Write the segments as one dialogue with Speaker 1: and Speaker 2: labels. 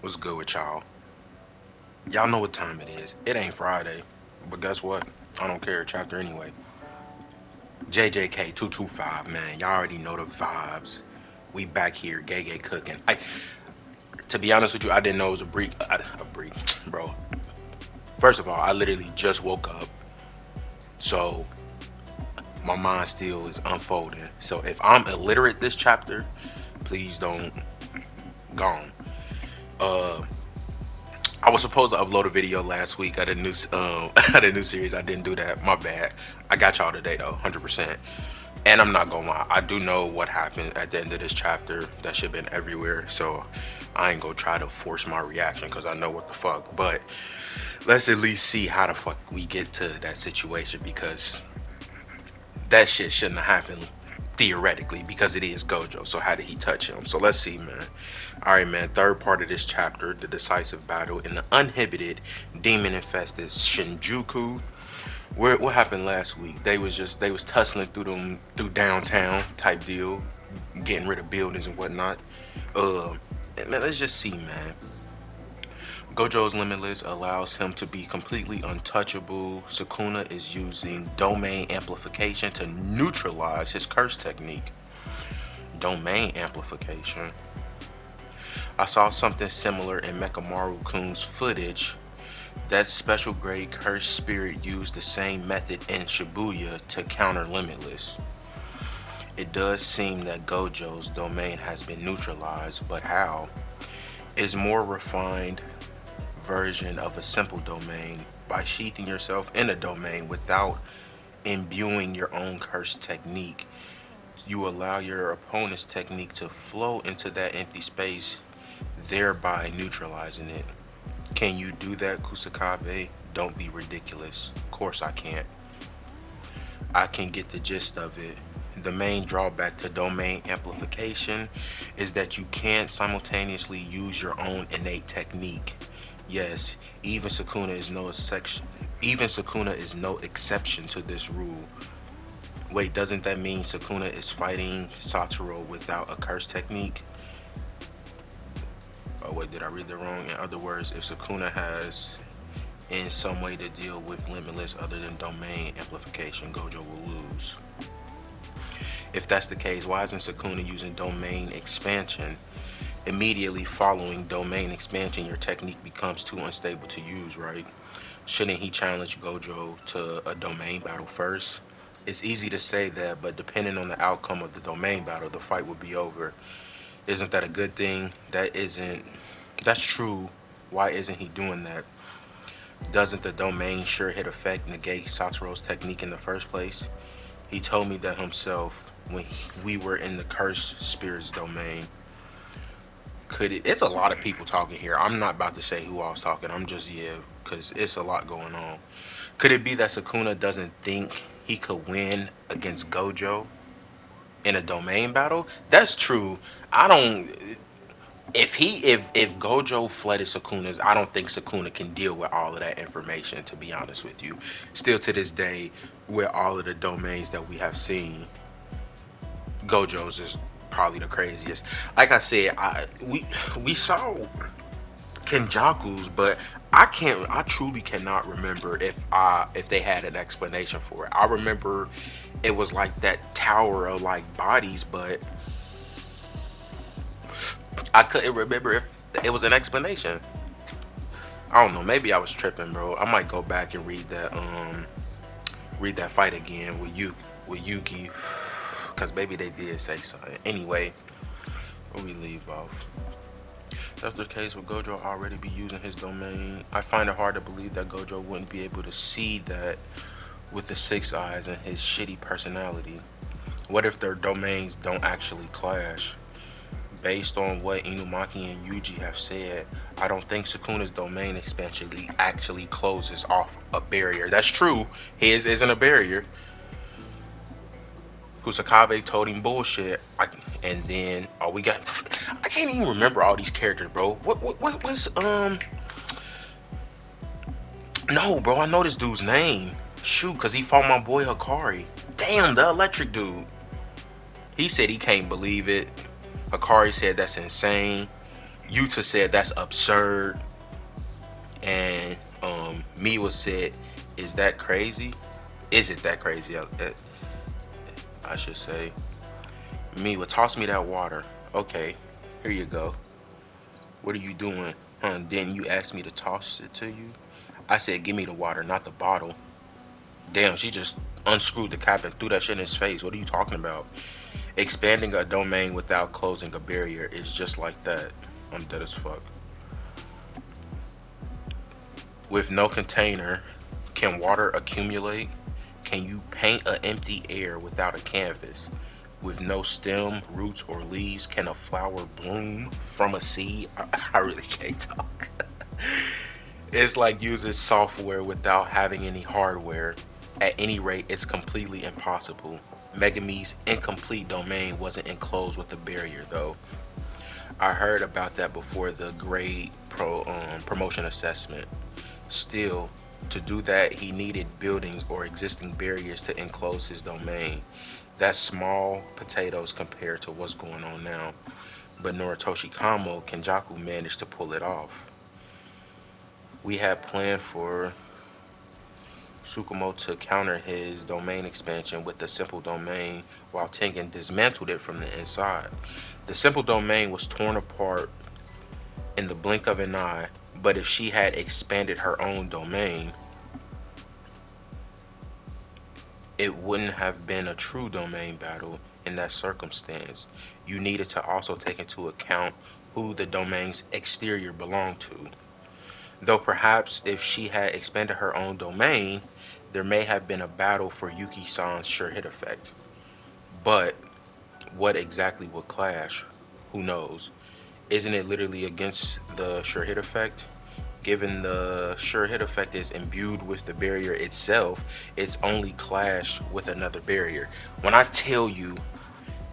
Speaker 1: What's good with y'all? Y'all know what time it is. It ain't Friday, but guess what? I don't care. Chapter anyway. JJK 225, man. Y'all already know the vibes. We back here, gay cooking. To be honest with you, I didn't know it was a break, bro. First of all, I literally just woke up, so my mind still is unfolding. So if I'm illiterate this chapter, please don't gone. Uh, I was supposed to upload a video last week at a new at a new series. I didn't do that. My bad. I got y'all today though, 100%. And I'm not gonna lie, I do know what happened at the end of this chapter. That shit been everywhere. So I ain't gonna try to force my reaction because I know what the fuck. But let's at least see how the fuck we get to that situation because that shit shouldn't have happened theoretically because it is Gojo. So how did he touch him? So let's see, man. All right, man. Third part of this chapter, the decisive battle in the uninhibited demon-infested Shinjuku. What happened last week? They was tussling through downtown type deal, getting rid of buildings and whatnot. Uh, Man, let's just see, man. Gojo's limitless allows him to be completely untouchable. Sukuna is using domain amplification to neutralize his curse technique. Domain amplification. I saw something similar in Mekamaru-kun's footage. That special grade cursed spirit used the same method in Shibuya to counter Limitless. It does seem that Gojo's domain has been neutralized, but how? Is more refined version of a simple domain by sheathing yourself in a domain without imbuing your own curse technique. You allow your opponent's technique to flow into that empty space, thereby neutralizing it. Can you do that, Kusakabe? Don't be ridiculous. Of course I can't. I can get the gist of it. The main drawback to domain amplification is that you can't simultaneously use your own innate technique. Yes, even Sukuna is no exception to this rule. Wait, doesn't that mean Sukuna is fighting Satoru without a curse technique? Oh wait, did I read that wrong? In other words, if Sukuna has in some way to deal with limitless other than domain amplification, Gojo will lose. If that's the case, why isn't Sukuna using domain expansion? Immediately following domain expansion, your technique becomes too unstable to use, right? Shouldn't he challenge Gojo to a domain battle first? It's easy to say that, but depending on the outcome of the domain battle, the fight would be over. Isn't that a good thing? That's true. Why isn't he doing that? Doesn't the domain sure hit effect negate Satoru's technique in the first place? He told me that himself when we were in the cursed spirits domain. It's a lot of people talking here. I'm not about to say who I was talking. I'm just, yeah, because it's a lot going on. Could it be that Sukuna doesn't think he could win against Gojo in a domain battle? That's true. I don't. If Gojo flooded Sukuna's, I don't think Sukuna can deal with all of that information. To be honest with you, still to this day, with all of the domains that we have seen, Gojo's is probably the craziest. Like I said, we saw Kenjaku's, but I truly cannot remember if they had an explanation for it. I remember it was like that tower of like bodies, but I couldn't remember if it was an explanation. I don't know. Maybe I was tripping, bro. I might go back and read that fight again with Yuki, because maybe they did say something. Anyway, where we leave off. That's the case with Gojo already be using his domain. I find it hard to believe that Gojo wouldn't be able to see that with the six eyes and his shitty personality. What if their domains don't actually clash? Based on what Inumaki and Yuji have said, I don't think Sukuna's domain expansion actually closes off a barrier. That's true. His isn't a barrier. Kusakabe told him bullshit. And then we got. I can't even remember all these characters, bro. What was No, bro. I know this dude's name. Shoot, cause he fought my boy Hikari. Damn, the electric dude. He said he can't believe it. Hikari said that's insane. Yuta said that's absurd, and Miwa said, "Is that crazy? Is it that crazy?" I should say. Miwa, toss me that water. Okay, here you go. What are you doing? Huh? Didn't you ask me to toss it to you? I said, give me the water, not the bottle. Damn, she just unscrewed the cap and threw that shit in his face. What are you talking about? Expanding a domain without closing a barrier is just like that. I'm dead as fuck. With no container, can water accumulate? Can you paint an empty air without a canvas? With no stem, roots, or leaves, can a flower bloom from a seed? I really can't talk. It's like using software without having any hardware. At any rate, it's completely impossible. Megumi's incomplete domain wasn't enclosed with a barrier, though. I heard about that before the grade promotion assessment. Still, to do that, he needed buildings or existing barriers to enclose his domain. That's small potatoes compared to what's going on now. But Noritoshi Kamo Kenjaku managed to pull it off. We had planned for Tsukumo to counter his domain expansion with the simple domain while Tengen dismantled it from the inside. The simple domain was torn apart in the blink of an eye, but if she had expanded her own domain, it wouldn't have been a true domain battle in that circumstance. You needed to also take into account who the domain's exterior belonged to. Though perhaps if she had expanded her own domain, there may have been a battle for Yuki-san's sure hit effect. But what exactly would clash? Who knows? Isn't it literally against the sure hit effect? Given the sure hit effect is imbued with the barrier itself, it's only clash with another barrier. When I tell you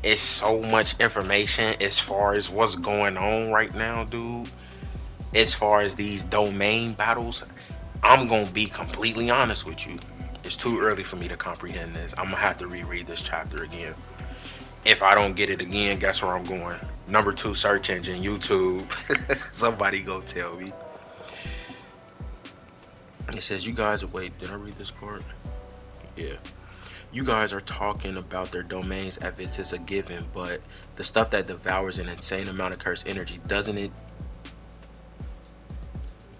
Speaker 1: it's so much information as far as what's going on right now, dude, as far as these domain battles, I'm gonna be completely honest with you. It's too early for me to comprehend this. I'm gonna have to reread this chapter again. If I don't get it again, guess where I'm going? Number 2 search engine, YouTube. Somebody go tell me. It says, you guys, wait, did I read this part? Yeah. You guys are talking about their domains as if it's a given, but the stuff that devours an insane amount of cursed energy, doesn't it?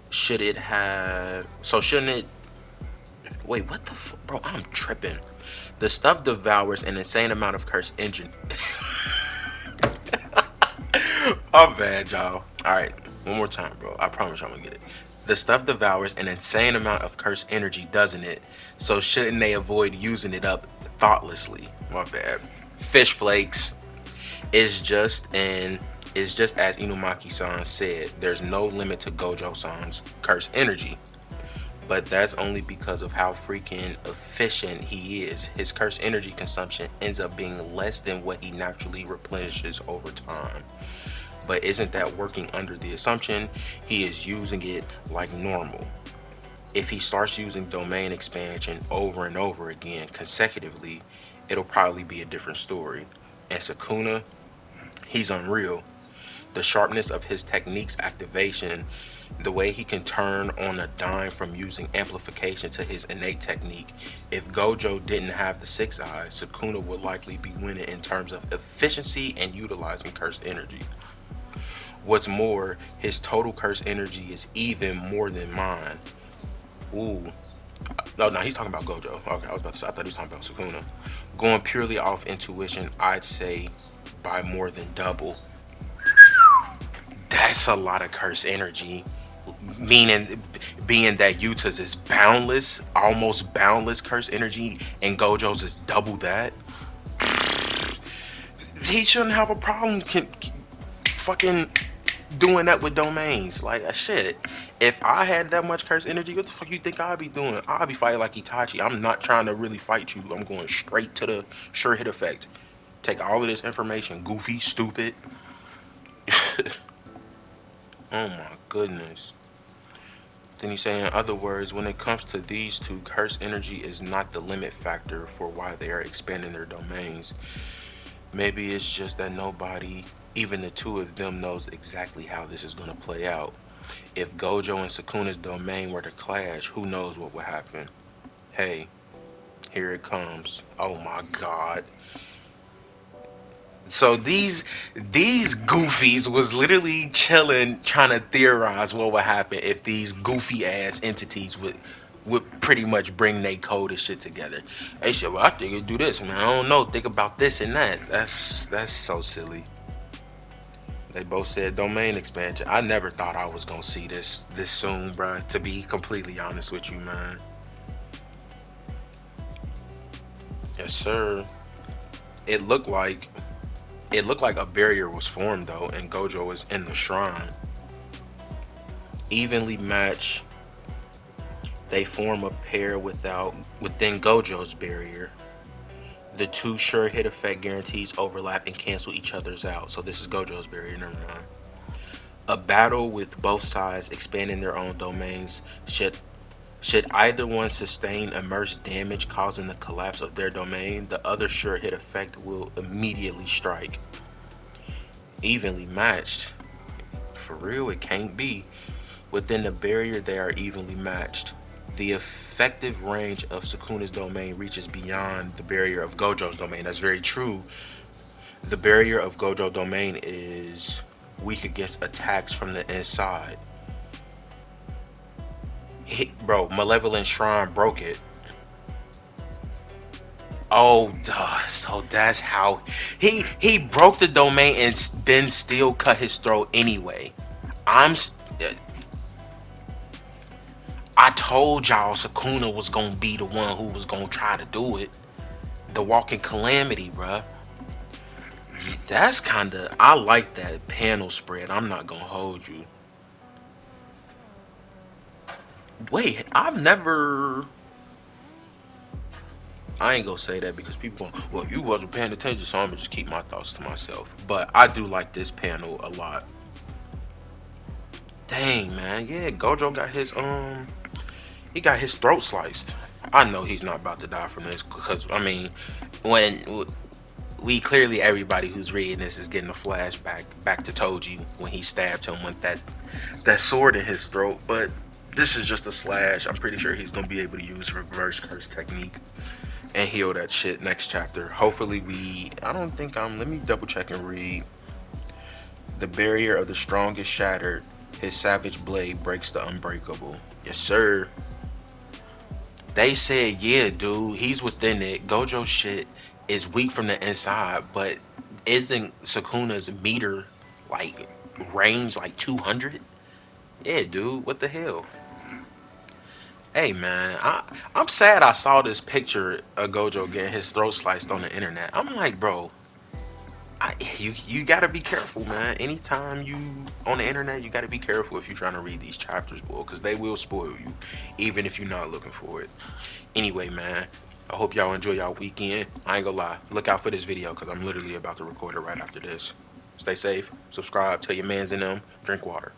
Speaker 1: Should it have. So shouldn't it. Wait, what the fuck? Bro, I'm tripping. The stuff devours an insane amount of cursed engine. I'm bad, y'all. Alright, one more time, bro. I promise y'all I'm gonna get it. The stuff devours an insane amount of cursed energy, doesn't it? So shouldn't they avoid using it up thoughtlessly? My bad. Fish flakes is just as Inumaki-san said, there's no limit to Gojo-san's cursed energy. But that's only because of how freaking efficient he is. His cursed energy consumption ends up being less than what he naturally replenishes over time. But isn't that working under the assumption he is using it like normal? If he starts using domain expansion over and over again consecutively, it'll probably be a different story. And Sukuna, he's unreal. The sharpness of his technique's activation, the way he can turn on a dime from using amplification to his innate technique. If Gojo didn't have the 6 eyes, Sukuna would likely be winning in terms of efficiency and utilizing cursed energy. What's more, his total cursed energy is even more than mine. Ooh. No, he's talking about Gojo. Okay, I was about to say, I thought he was talking about Sukuna. Going purely off intuition, I'd say by more than double. That's a lot of cursed energy. Meaning, being that Yuta's is boundless, almost boundless cursed energy, and Gojo's is double that. He shouldn't have a problem fucking doing that with domains. Like, shit. If I had that much cursed energy, what the fuck you think I'd be doing? I'd be fighting like Itachi. I'm not trying to really fight you. I'm going straight to the sure hit effect. Take all of this information. Goofy, stupid. Oh my goodness. Then he's saying, in other words, when it comes to these two, cursed energy is not the limit factor for why they are expanding their domains. Maybe it's just that nobody Even the two of them knows exactly how this is gonna play out. If Gojo and Sukuna's domain were to clash, who knows what would happen? Hey, here it comes. Oh my god. So these goofies was literally chilling, trying to theorize what would happen if these goofy ass entities would pretty much bring their code and shit together. They said, "Well, I think it'd do this, man. I don't know. Think about this and that." That's so silly. They both said domain expansion. I never thought I was gonna see this soon, bruh. To be completely honest with you, man. Yes, sir. It looked like it looked like a barrier was formed though, and Gojo was in the shrine. Evenly matched, they form a pair within Gojo's barrier. The two sure hit effect guarantees overlap and cancel each other's out. So this is Gojo's barrier. Never mind. A battle with both sides expanding their own domains should either one sustain immense damage causing the collapse of their domain, the other sure hit effect will immediately strike. Evenly matched. For real, it can't be. Within the barrier, they are evenly matched. The effective range of Sukuna's domain reaches beyond the barrier of Gojo's domain. That's very true. The barrier of Gojo domain is weak against attacks from the inside. Bro, Malevolent Shrine broke it. Oh, duh. So that's how he broke the domain and then still cut his throat anyway. I'm. I told y'all Sukuna was gonna be the one who was gonna try to do it. The walking calamity, bruh. That's kinda. I like that panel spread. I'm not gonna hold you. Wait, I've never. I ain't gonna say that because people go, well, you wasn't paying attention, so I'm gonna just keep my thoughts to myself. But I do like this panel a lot. Dang, man. Yeah, Gojo got his he got his throat sliced. I know he's not about to die from this because I mean, when we clearly everybody who's reading this is getting a flashback back to Toji when he stabbed him with that sword in his throat. But this is just a slash. I'm pretty sure he's gonna be able to use reverse curse technique and heal that shit next chapter. Hopefully I don't think let me double check and read. The barrier of the strongest shattered. His savage blade breaks the unbreakable. Yes, sir. They said, yeah, dude, he's within it. Gojo shit is weak from the inside, but isn't Sukuna's meter like range like 200? Yeah, dude, what the hell? Hey man, I'm sad I saw this picture of Gojo getting his throat sliced on the internet. I'm like, bro, you gotta be careful, man. Anytime you on the internet, you gotta be careful if you're trying to read these chapters, boy, because they will spoil you, even if you're not looking for it. Anyway, man, I hope y'all enjoy y'all weekend. I ain't gonna lie, look out for this video because I'm literally about to record it right after this. Stay safe, subscribe, tell your mans and them, drink water.